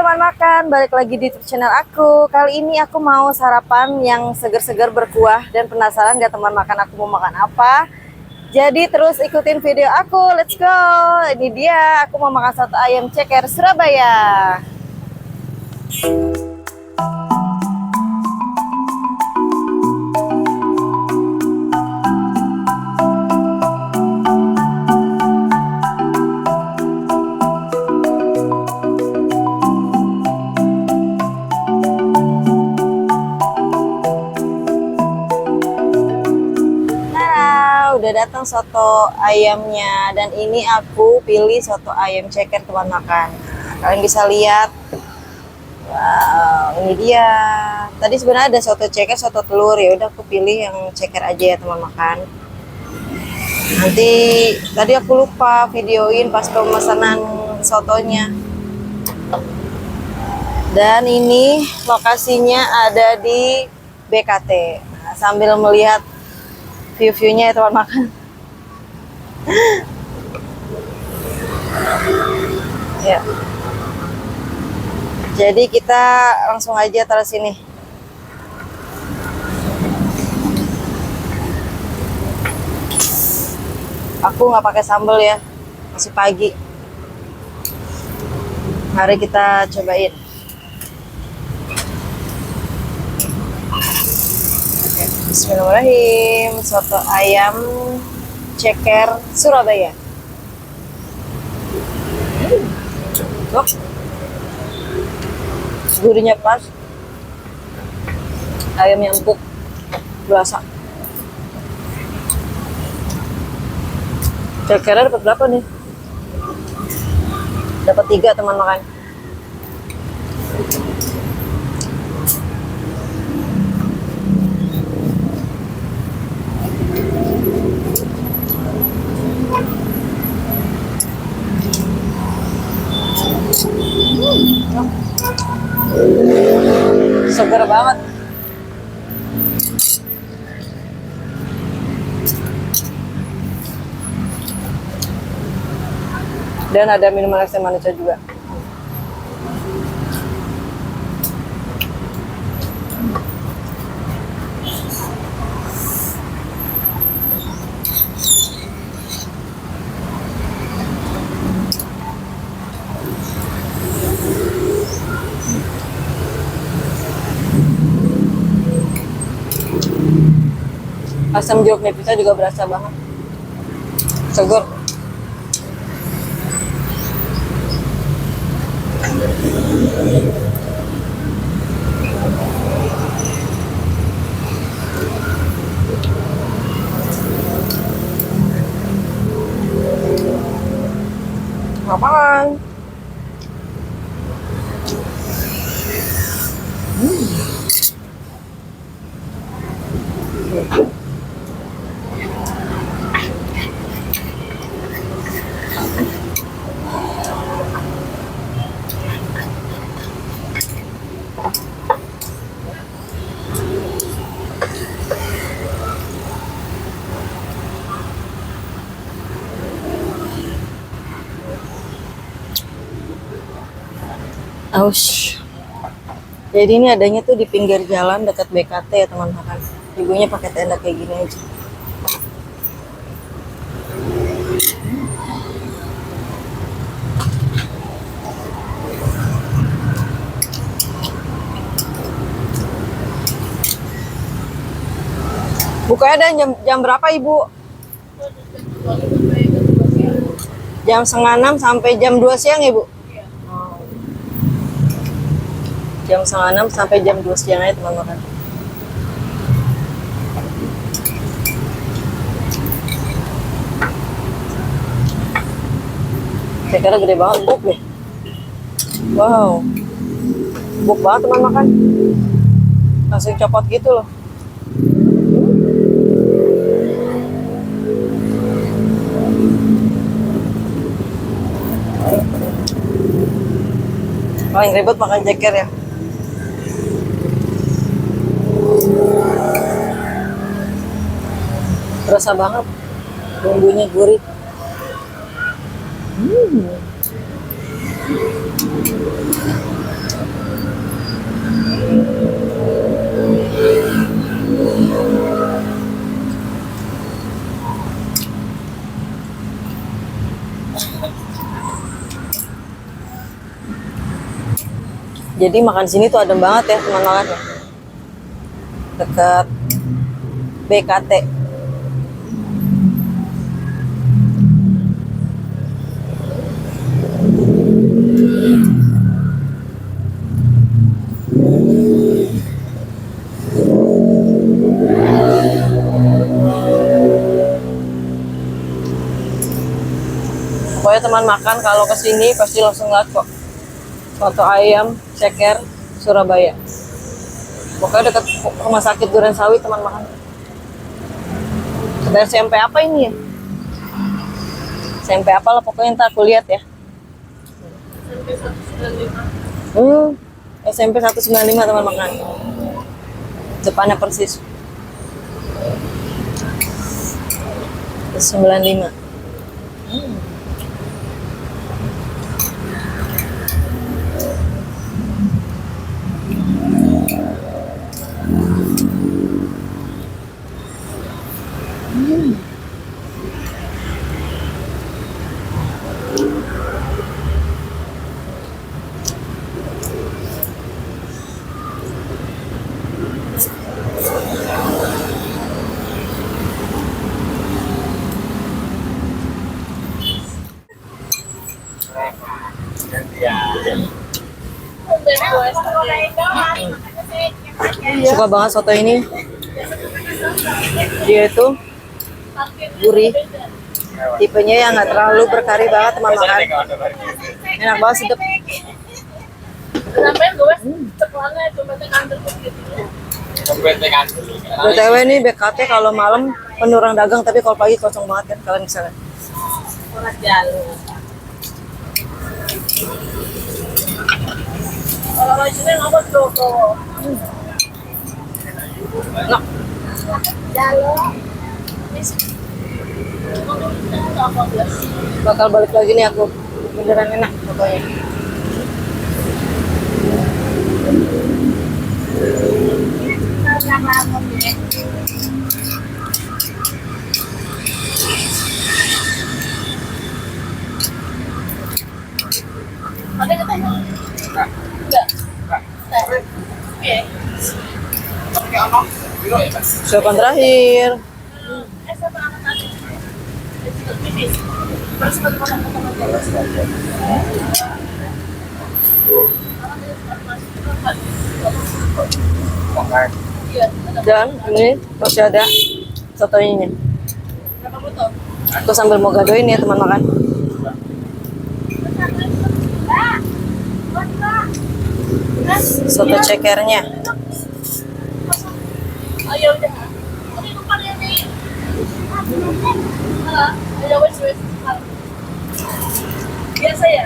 teman makan, balik lagi di YouTube channel aku. Kali ini aku mau sarapan yang seger-seger berkuah dan penasaran gak teman makan aku mau makan apa? Jadi terus ikutin video aku, let's go. Ini dia, aku mau makan soto ayam ceker Surabaya. Udah datang soto ayamnya dan ini aku pilih soto ayam ceker teman makan. Kalian bisa lihat, wow, ini dia. Tadi sebenarnya ada soto ceker, soto telur, ya udah aku pilih yang ceker aja ya teman makan. Nanti tadi aku lupa videoin pas pemesanan sotonya. Dan ini lokasinya ada di BKT. Nah, sambil melihat view-nya ya teman makan. Ya. Jadi kita langsung aja taruh sini. Aku nggak pakai sambal ya, masih pagi. Mari kita cobain. Bismillahirrahmanirrahim. Soto ayam ceker Surabaya. Gurihnya pas. Ayamnya empuk, berasa. Cekernya dapat berapa nih? Dapat 3 teman makan. Segar banget. Dan ada minuman es teh manisnya juga. Asam jeruk nipisnya juga berasa banget. Segar. Apaan? Aus. Jadi ini adanya tuh di pinggir jalan dekat BKT ya teman makan. Ibunya pakai tenda kayak gini aja. Bukanya jam berapa Ibu? Jam 5:30 sampai jam 2 siang Ibu? Jam 5:30 sampai jam 2 siang aja teman makan. Cekernya gede banget, empuk deh. Wow, empuk banget teman makan. Langsung copot gitu loh. Paling ribet makan ceker ya. Berasa banget, bumbunya gurih. Jadi makan di sini tuh adem banget ya teman-teman ya. Dekat BKT. Pokoknya teman makan kalau kesini pasti langsung lihat kok. Soto ayam ceker Surabaya. Pokoknya dekat rumah sakit Durensawi teman makan. Ada SMP apa ini ya? SMP apa lah pokoknya ntar aku lihat ya. SMP 195 teman makan. Depannya persis. 95. Suka banget soto ini. Dia itu gurih. Tipenya yang nggak terlalu berkari banget teman makan. Enak banget sedap. BTW nih BKT kalau malam penuh orang dagang tapi kalau pagi kosong banget kan kalian bisa lihat. Nah. Bakal balik lagi nih aku. Beneran enak pokoknya. Siapaan terakhir. Dan ini masih ada soto ini. Aku sambil mau gadoin ya teman makan. Soto cekernya. Biasa ya?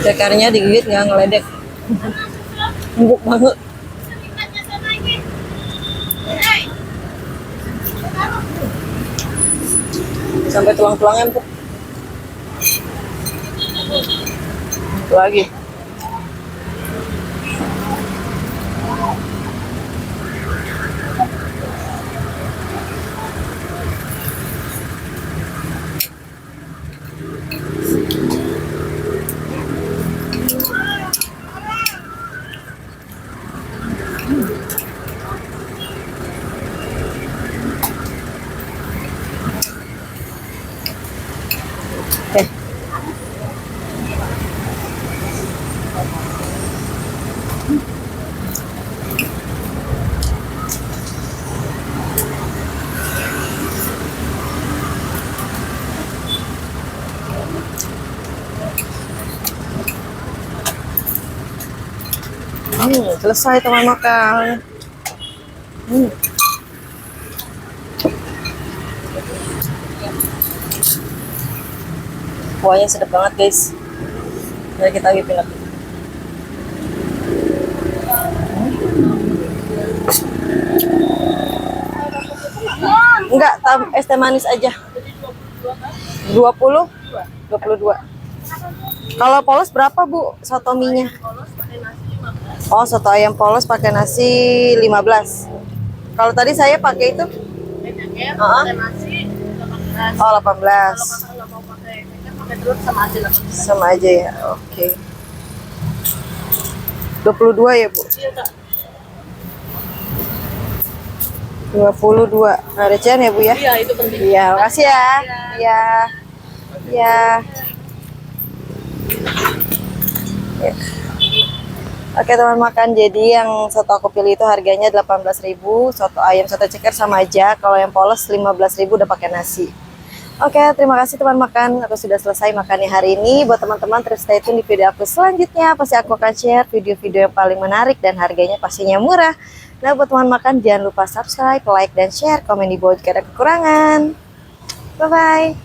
Cekernya digigit nggak ngeledek. Empuk banget. Sampai tulang-tulangnya empuk. Lagi. Oke. Selesai teman makan. Kuahnya sedap banget guys. Mari kita gipin lagi. Enggak, es teh manis aja. 20? 22. Kalau polos berapa Bu soto mie-nya? Oh, soto ayam polos pakai nasi 15. Kalau tadi saya pakai itu pakai nasi 18. oh Kalau 18. kakak nggak mau pakai kecap, pakai telur sama aja 18. Sama aja ya. Oke. 22 ya, Bu? Iya kak. 22. Nah, recehan ya, Bu ya? Iya itu penting. Iya, makasih ya. Iya. Iya. Ya. Oke teman makan, jadi yang soto aku pilih itu harganya 18.000, soto ayam soto ceker sama aja. Kalau yang polos 15.000 udah pakai nasi. Oke, terima kasih teman makan. Aku sudah selesai makannya hari ini. Buat teman-teman terus stay tune di video aku selanjutnya. Pasti aku akan share video-video yang paling menarik dan harganya pastinya murah. Nah, buat teman makan jangan lupa subscribe, like, dan share. Komen di bawah jika ada kekurangan. Bye-bye.